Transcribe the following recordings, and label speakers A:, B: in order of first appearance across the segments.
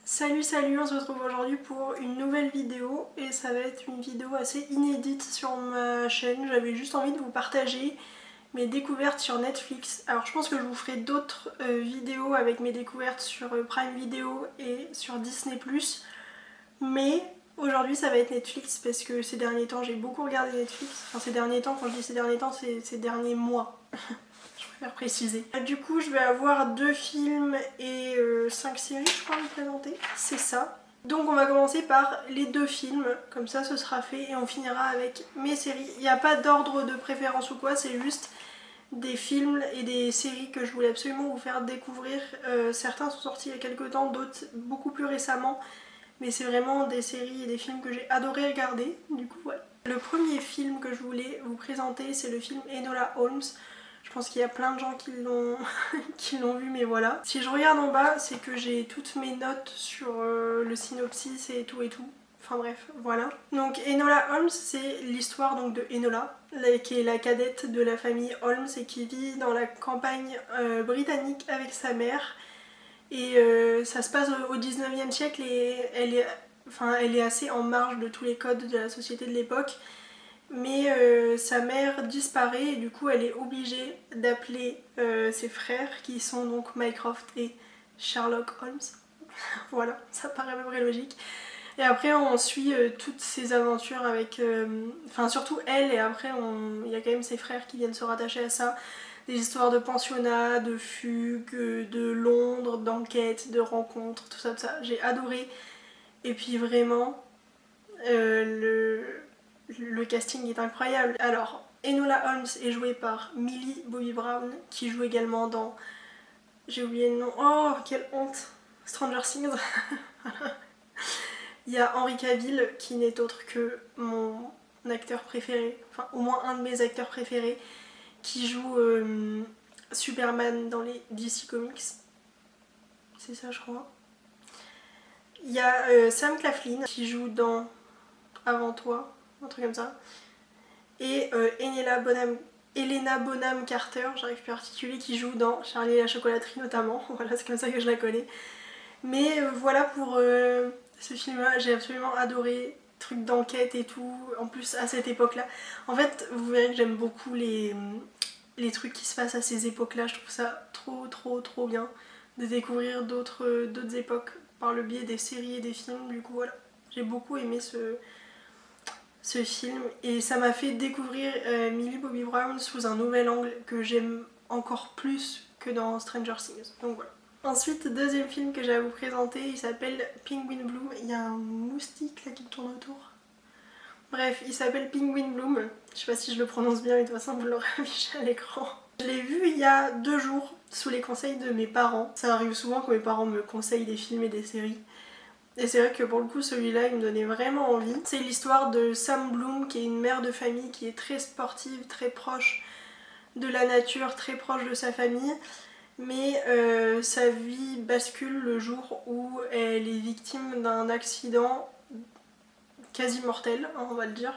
A: Salut, on se retrouve aujourd'hui pour une nouvelle vidéo et ça va être une vidéo assez inédite sur ma chaîne. J'avais juste envie de vous partager mes découvertes sur Netflix. Alors je pense que je vous ferai d'autres vidéos avec mes découvertes sur Prime Video et sur Disney+. Mais aujourd'hui ça va être Netflix parce que ces derniers temps j'ai beaucoup regardé Netflix. Enfin ces derniers temps, quand je dis ces derniers temps, c'est ces derniers mois. Je préfère préciser. Du coup, je vais avoir 2 films et 5 séries, je crois, à vous présenter. C'est ça. Donc on va commencer par les 2 films, comme ça ce sera fait et on finira avec mes séries. Il n'y a pas d'ordre de préférence ou quoi, c'est juste des films et des séries que je voulais absolument vous faire découvrir. Certains sont sortis il y a quelques temps, d'autres beaucoup plus récemment. Mais c'est vraiment des séries et des films que j'ai adoré regarder, du coup ouais. Le premier film que je voulais vous présenter, c'est le film Enola Holmes. Je pense qu'il y a plein de gens qui l'ont qui l'ont vu, mais voilà. Si je regarde en bas, c'est que j'ai toutes mes notes sur le synopsis et tout. Enfin bref, voilà. Donc Enola Holmes, c'est l'histoire donc de Enola, qui est la cadette de la famille Holmes et qui vit dans la campagne britannique avec sa mère. Et ça se passe au 19e siècle et elle est assez en marge de tous les codes de la société de l'époque. Mais sa mère disparaît et du coup elle est obligée d'appeler ses frères qui sont donc Mycroft et Sherlock Holmes. Voilà, ça paraît à peu près logique. Et après on suit toutes ses aventures avec... Enfin surtout elle et après il y a quand même ses frères qui viennent se rattacher à ça. Des histoires de pensionnat, de fugues, de Londres, d'enquêtes, de rencontres, tout ça, tout ça. J'ai adoré. Et puis vraiment, le casting est incroyable. Alors, Enola Holmes est jouée par Millie Bobby Brown, qui joue également dans... J'ai oublié le nom. Oh, quelle honte! Stranger Things. Il y a Henry Cavill, qui n'est autre que mon acteur préféré, enfin au moins un de mes acteurs préférés, qui joue Superman dans les DC Comics. C'est ça, je crois. Il y a Sam Claflin, qui joue dans Avant toi, un truc comme ça. Et Helena Bonham Carter, j'arrive plus à articuler, qui joue dans Charlie et la chocolaterie notamment. Voilà, c'est comme ça que je la connais. Mais voilà pour ce film-là, j'ai absolument adoré. Truc d'enquête et tout, en plus à cette époque-là. En fait, vous verrez que j'aime beaucoup les trucs qui se passent à ces époques-là. Je trouve ça trop bien de découvrir d'autres époques par le biais des séries et des films. Du coup, voilà, j'ai beaucoup aimé ce film et ça m'a fait découvrir Millie Bobby Brown sous un nouvel angle que j'aime encore plus que dans Stranger Things. Donc voilà. Ensuite, deuxième film que j'ai à vous présenter, il s'appelle Penguin Bloom. Il y a un moustique là qui me tourne autour. Bref, il s'appelle Penguin Bloom. Je sais pas si je le prononce bien, mais de toute façon vous l'aurez affiché à l'écran. Je l'ai vu il y a 2 jours sous les conseils de mes parents. Ça arrive souvent que mes parents me conseillent des films et des séries. Et c'est vrai que pour le coup celui-là il me donnait vraiment envie. C'est l'histoire de Sam Bloom qui est une mère de famille qui est très sportive, très proche de la nature, très proche de sa famille. Mais sa vie bascule le jour où elle est victime d'un accident quasi mortel, hein, on va le dire,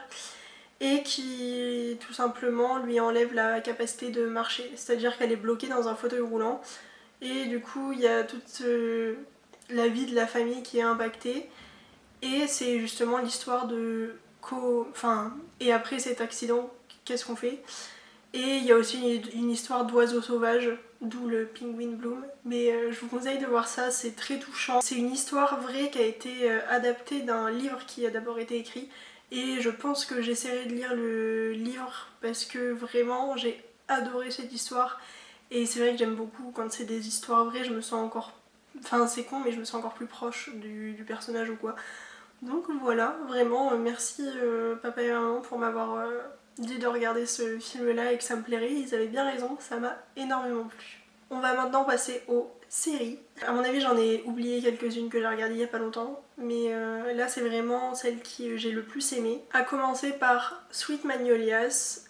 A: et qui tout simplement lui enlève la capacité de marcher. C'est-à-dire qu'elle est bloquée dans un fauteuil roulant et du coup il y a toute la vie de la famille qui est impactée et c'est justement l'histoire de et après cet accident, qu'est-ce qu'on fait? Et il y a aussi une histoire d'oiseaux sauvages, d'où le Penguin Bloom. Mais je vous conseille de voir ça, c'est très touchant. C'est une histoire vraie qui a été adaptée d'un livre qui a d'abord été écrit. Et je pense que j'essaierai de lire le livre parce que vraiment j'ai adoré cette histoire. Et c'est vrai que j'aime beaucoup quand c'est des histoires vraies, je me sens encore... Enfin c'est con mais je me sens encore plus proche du personnage ou quoi. Donc voilà, vraiment merci papa et maman pour m'avoir dit de regarder ce film-là et que ça me plairait. Ils avaient bien raison, ça m'a énormément plu. On va maintenant passer aux séries. À mon avis j'en ai oublié quelques-unes que j'ai regardées il y a pas longtemps, mais là c'est vraiment celle que j'ai le plus aimée. À commencer par Sweet Magnolias,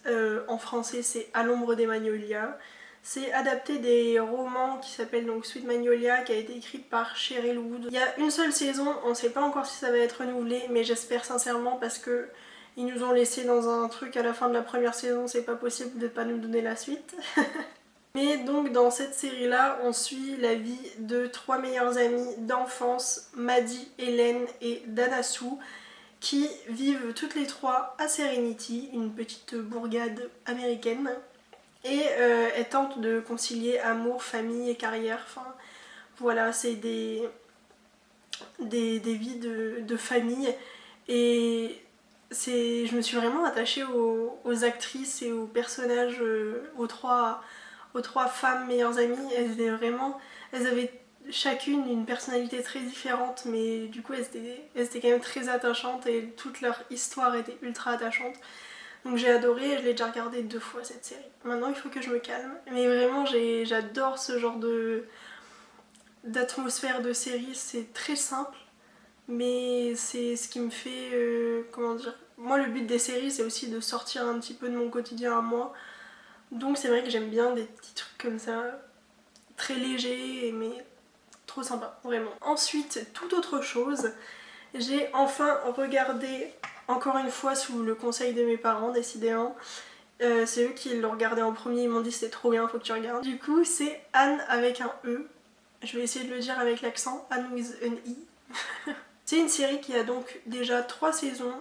A: en français c'est À l'ombre des magnolias. C'est adapté des romans qui s'appellent donc Sweet Magnolia, qui a été écrite par Cheryl Wood. Il y a une seule saison, on sait pas encore si ça va être renouvelé, mais j'espère sincèrement parce que ils nous ont laissé dans un truc à la fin de la première saison, c'est pas possible de pas nous donner la suite. Mais donc dans cette série-là, on suit la vie de 3 meilleures amies d'enfance, Maddie, Hélène et Danasu, qui vivent toutes les 3 à Serenity, une petite bourgade américaine. Et elles tentent de concilier amour, famille et carrière. Enfin voilà, c'est des vies de famille. Et je me suis vraiment attachée aux actrices et aux personnages, aux trois femmes meilleures amies. Elles avaient chacune une personnalité très différente, mais du coup elles étaient quand même très attachantes et toute leur histoire était ultra attachante. Donc j'ai adoré, je l'ai déjà regardé 2 fois cette série. Maintenant il faut que je me calme. Mais vraiment j'adore ce genre d'atmosphère de série, c'est très simple. Mais c'est ce qui me fait, comment dire, moi le but des séries c'est aussi de sortir un petit peu de mon quotidien à moi. Donc c'est vrai que j'aime bien des petits trucs comme ça, très légers mais trop sympa, vraiment. Ensuite, toute autre chose, j'ai enfin regardé, encore une fois sous le conseil de mes parents décidément, c'est eux qui l'ont regardé en premier, ils m'ont dit c'était trop bien, faut que tu regardes. Du coup c'est Anne avec un E, je vais essayer de le dire avec l'accent, Anne with an I. C'est une série qui a donc déjà 3 saisons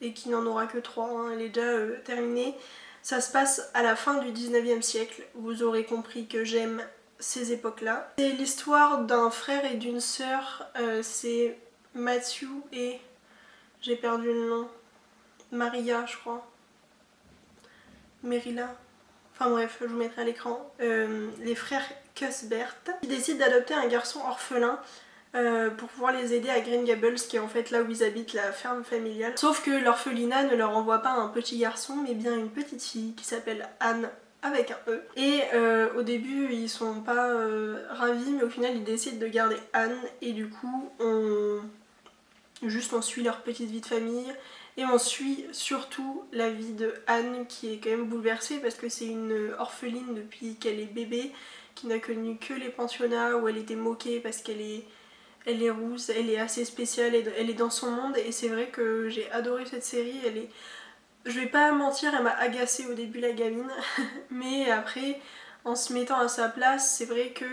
A: et qui n'en aura que 3, hein, elle est déjà terminée. Ça se passe à la fin du 19e siècle, vous aurez compris que j'aime ces époques-là. C'est l'histoire d'un frère et d'une sœur, c'est Matthew et... j'ai perdu le nom. Maria, je crois. Merila. Enfin bref, je vous mettrai à l'écran. Les frères Cuthbert qui décident d'adopter un garçon orphelin pour pouvoir les aider à Green Gables, qui est en fait là où ils habitent, la ferme familiale. Sauf que l'orphelinat ne leur envoie pas un petit garçon, mais bien une petite fille qui s'appelle Anne avec un E. Et au début ils sont pas ravis, mais au final ils décident de garder Anne et du coup on suit leur petite vie de famille et on suit surtout la vie de Anne qui est quand même bouleversée parce que c'est une orpheline depuis qu'elle est bébé, qui n'a connu que les pensionnats où elle était moquée parce qu'elle est rousse, elle est assez spéciale, elle est dans son monde et c'est vrai que j'ai adoré cette série. Je vais pas mentir, elle m'a agacée au début la gamine, mais après en se mettant à sa place, c'est vrai que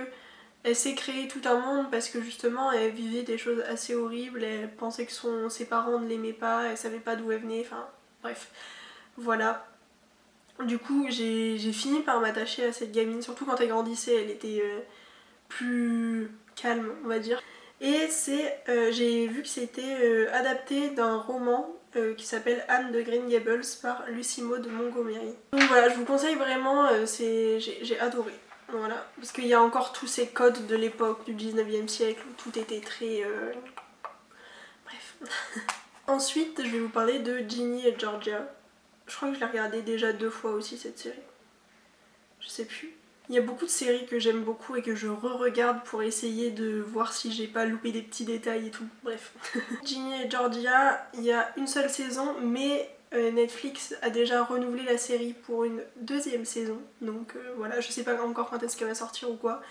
A: elle s'est créée tout un monde parce que justement elle vivait des choses assez horribles, elle pensait que ses parents ne l'aimaient pas, elle savait pas d'où elle venait, enfin bref, voilà. Du coup j'ai fini par m'attacher à cette gamine, surtout quand elle grandissait, elle était plus calme on va dire. Et j'ai vu que c'était adapté d'un roman qui s'appelle Anne de Green Gables par Lucy Maud Montgomery. Donc voilà, je vous conseille vraiment, j'ai adoré. Voilà, parce qu'il y a encore tous ces codes de l'époque du 19e siècle où tout était très... bref. Ensuite, je vais vous parler de Ginny et Georgia. Je crois que je l'ai regardé déjà 2 fois aussi cette série. Je sais plus. Il y a beaucoup de séries que j'aime beaucoup et que je re-regarde pour essayer de voir si j'ai pas loupé des petits détails et tout. Bref. Ginny et Georgia, il y a une seule saison, mais Netflix a déjà renouvelé la série pour une 2e saison. Donc voilà, je sais pas encore quand est-ce qu'elle va sortir ou quoi.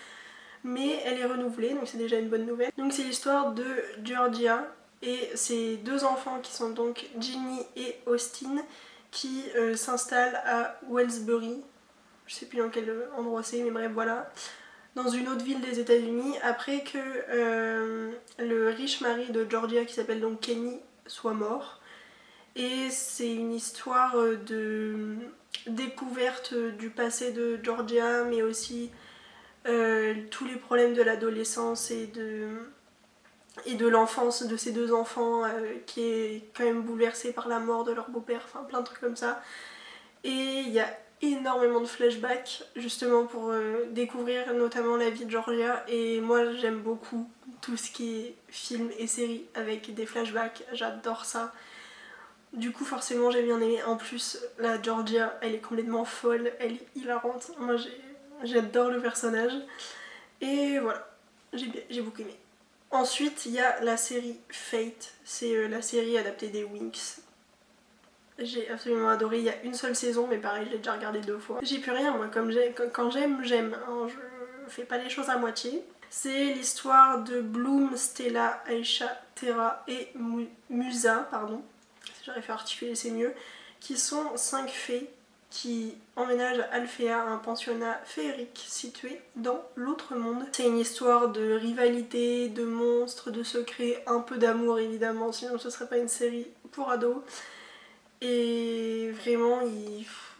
A: Mais elle est renouvelée, donc c'est déjà une bonne nouvelle. Donc c'est l'histoire de Georgia et ses 2 enfants qui sont donc Ginny et Austin qui s'installent à Wellsbury. Je sais plus dans quel endroit c'est, mais bref, voilà. Dans une autre ville des États-Unis, après que le riche mari de Georgia, qui s'appelle donc Kenny, soit mort. Et c'est une histoire de découverte du passé de Georgia, mais aussi tous les problèmes de l'adolescence et de l'enfance de ces 2 enfants, qui est quand même bouleversée par la mort de leur beau-père, enfin plein de trucs comme ça. Et il y a énormément de flashbacks justement pour découvrir notamment la vie de Georgia, et moi j'aime beaucoup tout ce qui est film et série avec des flashbacks, j'adore ça. Du coup forcément j'ai bien aimé. En plus la Georgia elle est complètement folle, elle est hilarante, moi j'adore le personnage et voilà, j'ai beaucoup aimé. Ensuite il y a la série Fate, c'est la série adaptée des Winx. J'ai absolument adoré, il y a une seule saison mais pareil je l'ai déjà regardé 2 fois. J'y peux rien moi, quand j'aime, j'aime, hein, je fais pas les choses à moitié. C'est l'histoire de Bloom, Stella, Aisha, Terra et Musa, pardon, si j'arrive à articuler c'est mieux, qui sont 5 fées qui emménage à Alfea, un pensionnat féerique situé dans l'autre monde. C'est une histoire de rivalité, de monstres, de secrets, un peu d'amour évidemment, sinon ce serait pas une série pour ados. Et vraiment,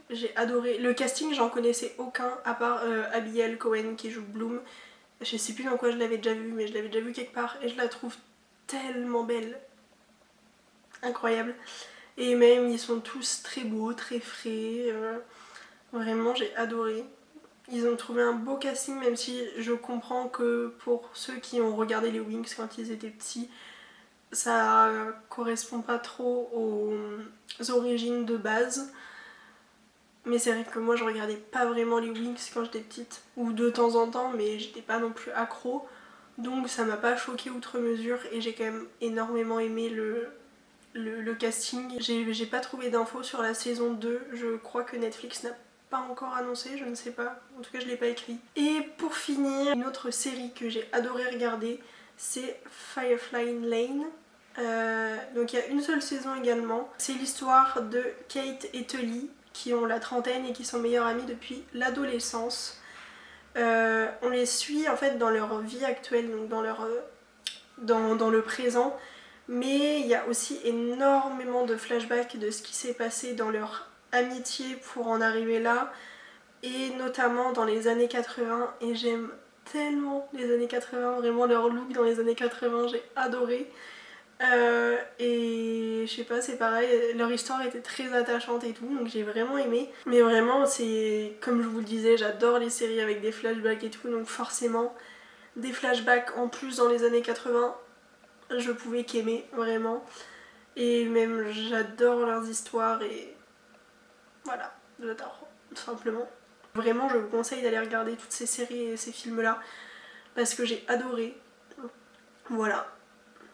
A: j'ai adoré. Le casting, j'en connaissais aucun, à part Abigail Cohen qui joue Bloom. Je sais plus dans quoi je l'avais déjà vue, mais je l'avais déjà vue quelque part et je la trouve tellement belle. Incroyable. Et même, ils sont tous très beaux, très frais. Vraiment, j'ai adoré. Ils ont trouvé un beau casting, même si je comprends que pour ceux qui ont regardé les Wings quand ils étaient petits, ça correspond pas trop aux origines de base. Mais c'est vrai que moi je regardais pas vraiment les Wings quand j'étais petite, ou de temps en temps, mais j'étais pas non plus accro. Donc ça m'a pas choqué outre mesure et j'ai quand même énormément aimé le casting. J'ai pas trouvé d'infos sur la saison 2, je crois que Netflix n'a pas encore annoncé, je ne sais pas, en tout cas je l'ai pas écrit. Et pour finir, une autre série que j'ai adoré regarder, c'est Firefly Lane. Donc il y a une seule saison également. C'est l'histoire de Kate et Tully qui ont la trentaine et qui sont meilleures amies depuis l'adolescence. On les suit en fait dans leur vie actuelle, donc dans le présent, mais il y a aussi énormément de flashbacks de ce qui s'est passé dans leur amitié pour en arriver là, et notamment dans les années 80, et j'aime tellement les années 80, vraiment leur look dans les années 80, j'ai adoré. Et je sais pas, c'est pareil, leur histoire était très attachante et tout, donc j'ai vraiment aimé. Mais vraiment, c'est comme je vous le disais, j'adore les séries avec des flashbacks et tout, donc forcément, des flashbacks en plus dans les années 80, je pouvais qu'aimer, vraiment. Et même, j'adore leurs histoires et voilà, j'adore, tout simplement. Vraiment, je vous conseille d'aller regarder toutes ces séries et ces films-là, parce que j'ai adoré. Voilà.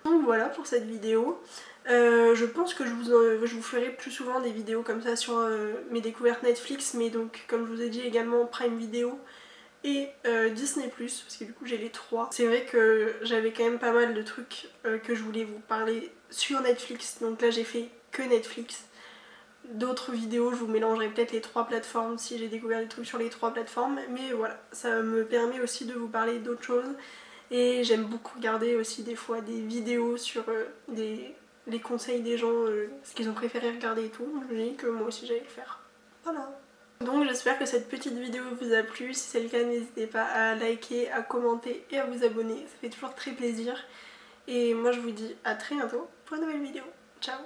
A: Donc voilà pour cette vidéo. Je pense que je vous ferai plus souvent des vidéos comme ça sur mes découvertes Netflix, mais donc comme je vous ai dit également Prime Video et Disney+, parce que du coup j'ai les trois. C'est vrai que j'avais quand même pas mal de trucs que je voulais vous parler sur Netflix, donc là j'ai fait que Netflix. D'autres vidéos, je vous mélangerai peut-être les trois plateformes si j'ai découvert des trucs sur les trois plateformes, mais voilà, ça me permet aussi de vous parler d'autres choses. Et j'aime beaucoup regarder aussi des fois des vidéos sur les conseils des gens, ce qu'ils ont préféré regarder et tout. Je me dis que moi aussi j'allais le faire. Voilà. Donc j'espère que cette petite vidéo vous a plu. Si c'est le cas, n'hésitez pas à liker, à commenter et à vous abonner. Ça fait toujours très plaisir. Et moi je vous dis à très bientôt pour une nouvelle vidéo. Ciao!